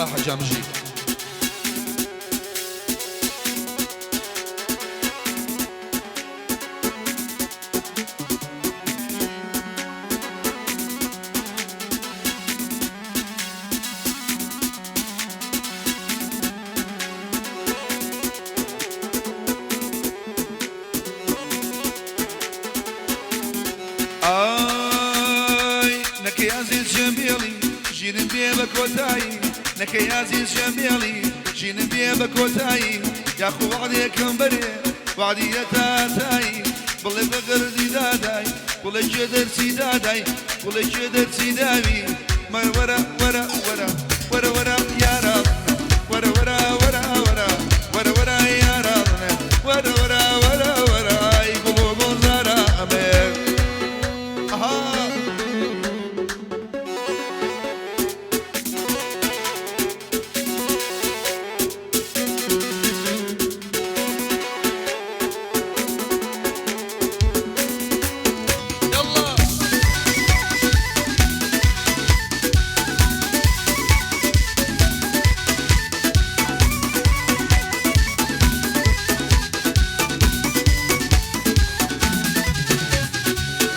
الله حجام جي. نكي عزيز جميلي جين بيبك وتاي نكي عزيز جميلي جين بيبك وتاي يا خو وعدي كمبري وعدي يتاتاي بلي بغر زيداداي بلي جدر سيداداي بلي جدر سيداوي ما ورا ورا ورا ورا ورا يا رب ورا ورا ورا ورا ورا ورا يا رب ورا ورا ورا ورا يقولوا زارا امين اها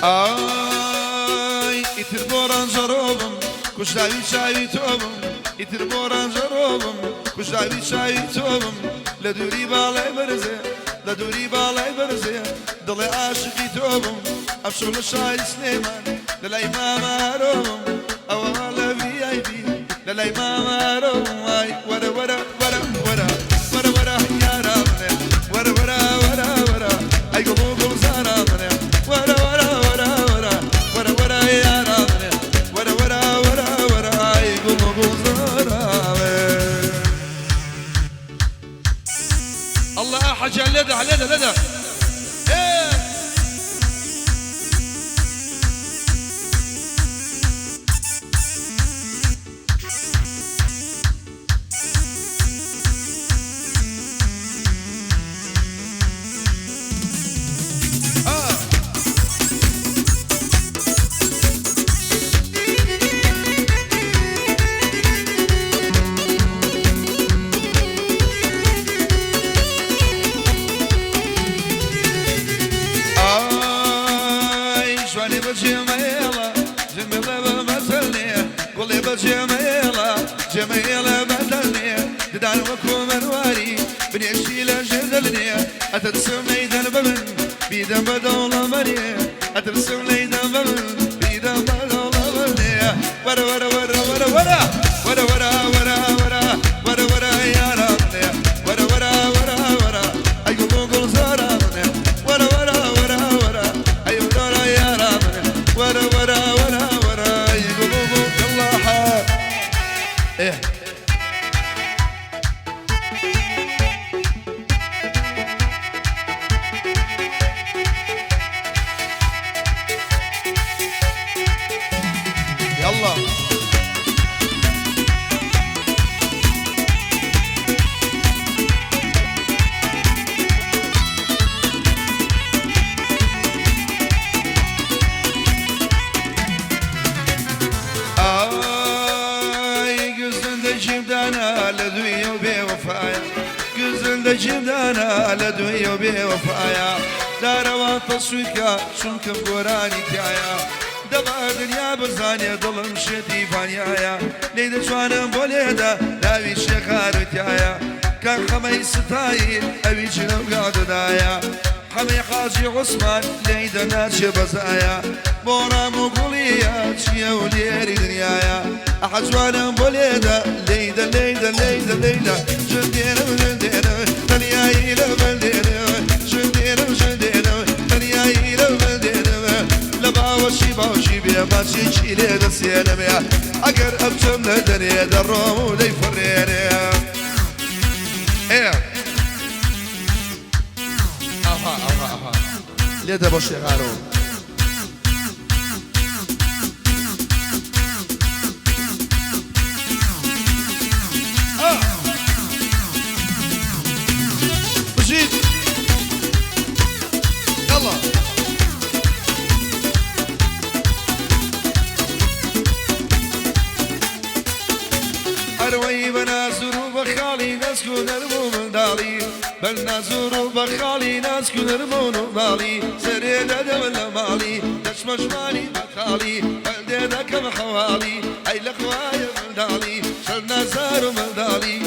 آی ایتر باران جروبم کشتاوی چایی توبم ایتر باران جروبم کشتاوی چایی توبم لدوری بالای برزه لدوری بالای برزه دل عاشقی توبم افشول شای سلیمان للای ماما روبم اول وی آی بی للای ماما روبم آی ورا ورا ورا ورا ورا ورا یا رابنه ورا ورا ورا ورا ای گلو زارابنه ورا ورا الله حاجة لدى لدى لدى جميلة بدلني دار وكو مرواري بني الشيلة جدلني أترسم ليدا بمن بيدا بدولة مري أترسم ليدا بمن بيدا بدولة مري ورا ورا ورا ورا ورا ورا ورا ورا ورا ورا ورا يا ربنا ورا ورا ورا ورا أيقولوا قول زارنا ورا ورا ورا ورا أيقولوا ورا يا ربنا ورا ورا ورا ورا يقولوا قول الله إيه يلا لدوي وبوفايا قزل دجمدانا لدوي وبوفايا داروا تصويكا شنكم قراني تايا دبا دنيا برزانيا ظلم شدي فانيايا ليدا شوانا بوليدا لاوي شخار تايا كان خمي ستايل اوي جنو قاد دايا حمي حاجي عثمان ليدا ناتش بزايا بورا مقوليا تشيا وليري دنيايا أحجوانا بوليدا ليدا ليدا ليدا ليدا جندينا جندينا تنياي لبلدينا جندينا جندينا تنياي لبلدينا لباوشي باوشي بيا ماشي تشيلي دسينا بيا أقر أبجم لدنيا دروم ولي فرينا إيه أها أها أها ليدا بوشي غارو بجيت يلا أروي ناس كنرمو من دالي بل نازورو بخالي ناس كنرمو من دالي سرينا دولة مالي دشمش مالي بخالي بل دينا كم حوالي أي لخوايا من دالي شلنا زارو من دالي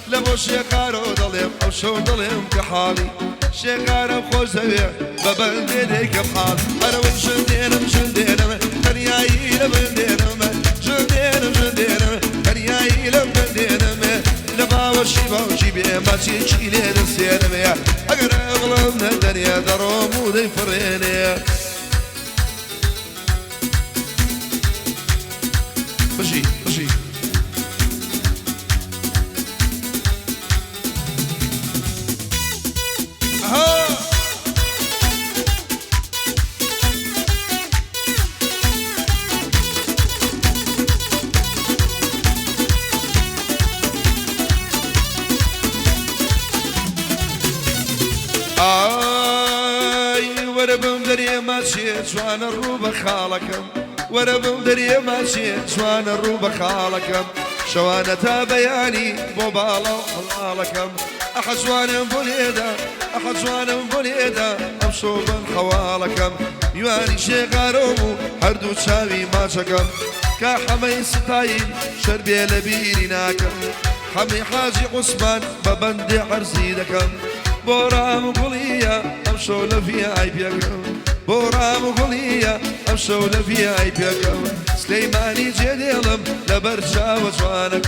لبو شيقارو ضليم أو شو ضليم كحالي شيقارو خوش زويع ببل ديديك بحال أنا وين شندينم شندينم تنياي لمن دينم شندينم شندينم تنياي لمن دينم لبا وشيبا وشيبي ما تيجي لي نسينم يا أقرب لمن الدنيا دروم ودي فريني بشي بشي وربم دري ماشي شوان الروبة خالكم وربم دري ماشي شوان الروبة خالكم شوانة بياني بوبالا خالكم أحجوان بوليدا أحجوان بوليدا أمشوبا خوالكم يواني شيغارومو هردو شاوي ماشكم كحمي ستايل شربي لبيري ناكم حمي حاجي عثمان ببندي عرزيدكم بورام قليا أمشو لفيا عيبيكم بورام قليا أمشو لفيا عيبيكم سليماني جديلم لبرشا وجوانك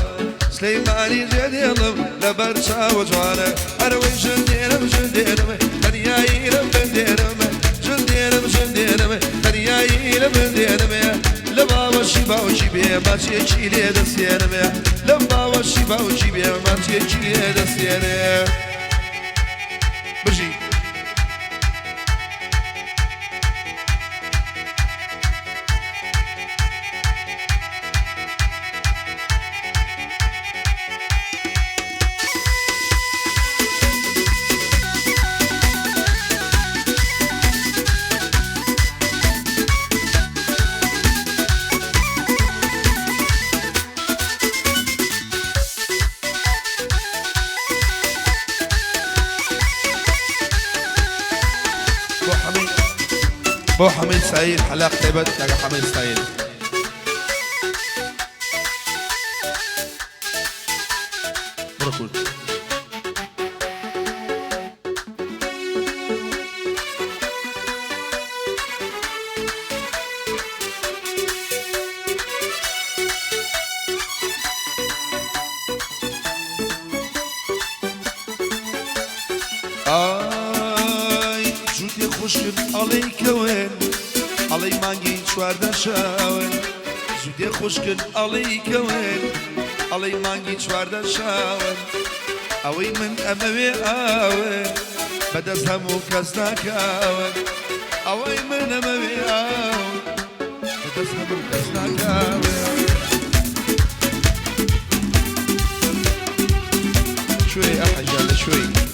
سليماني جديلم لبرشا وجوانك أروي جندينم جندينم تنيايلم بندينم جندينم جندينم تنيايلم بندينم لما وشيبا وشيبي ما تيجي لي دسينم لما وشيبا وشيبي ما تيجي لي دسينم بجي بو حميد سعيد حلاق تبت يا حميد سعيد بركول عليك وين علي مانجي شوارد شاون زودي خوشكن عليك وين علي مانجي شوارد شاون اوي من اموي اوين بدز همو كزناك اوين اوي من اموي اوين بدز همو كزناك اوين شوي احجال شوي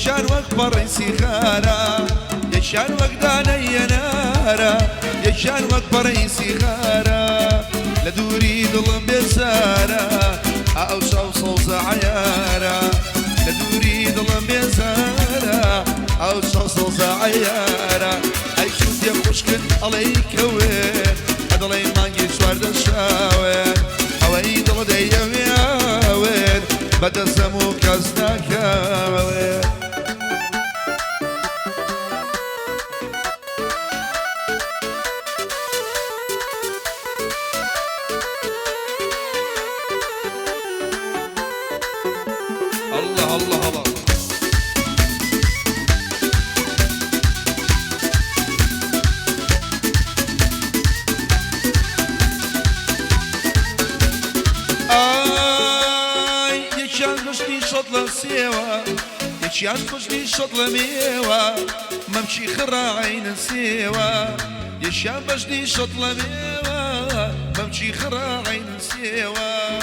يشان واكبر سيخارا يشان وقداني نارا يشان واكبر سيخارا لدوري ظلم بسارا اوصو صوص عيارا لدوري ظلم بسارا اوصو صوص عيارا اي شوف يا خوشكن عليك وين هذا ما نجيش ورد الشاوين اوي ضل ديم يا وين بدا سمو كزناك وين الله الله الله شطلة سيوا يشيان فشلي شطلة ميوا ممشي خرا عين سيوا يشيان بشلي شطلة ميوا ممشي خرا عين سيوا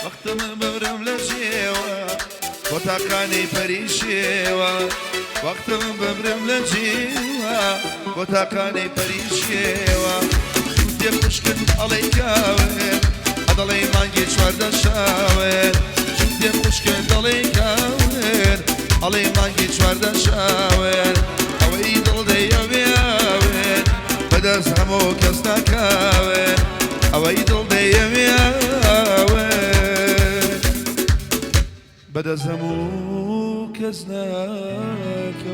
وقت من ببرم لسيوا تاقاني پریشیوا وقتم ببرم لجیوا بۆ تاقانەی پەریشێوە دێ خوشکن ئەڵەی کاوێن ئەدەڵێی مانگی چواردە شاوێن دێ خوشکن دەڵێی کاوێن ئەڵەی مانگی چواردە شاوێن ئەوەی دڵدەیەوێن بەدەست هەموو کەس ناکاوێن ئەوەی دڵدەیەوێن بەدەست هەموو کەس ناکەوێن